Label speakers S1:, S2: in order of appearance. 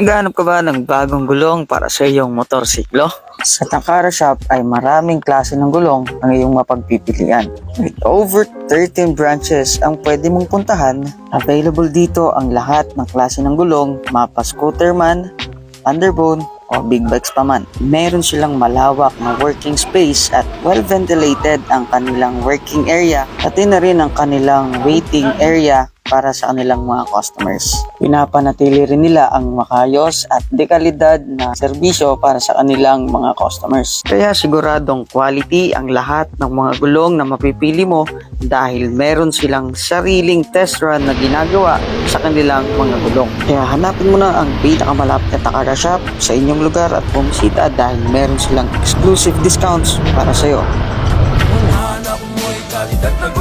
S1: Naghahanap ka ba ng bagong gulong para sa iyong motorsiklo? Sa Takara Shop ay maraming klase ng gulong ang iyong mapagpipilian. With over 13 branches ang pwede mong puntahan, available dito ang lahat ng klase ng gulong, mapa scooter man, underbone, o big bikes pa man. Meron silang malawak na working space at well ventilated ang kanilang working area, pati na rin ang kanilang waiting area para sa kanilang mga customers. Pinapanatili rin nila ang makayos at dekalidad na serbisyo para sa kanilang mga customers. Kaya siguradong quality ang lahat ng mga gulong na mapipili mo dahil meron silang sariling test run na ginagawa sa kanilang mga gulong. Kaya hanapin mo na ang pinakamalapit na Takara Shop sa inyong lugar at bumisita dahil meron silang exclusive discounts para sa iyo.
S2: Hanap mo'y kalidad na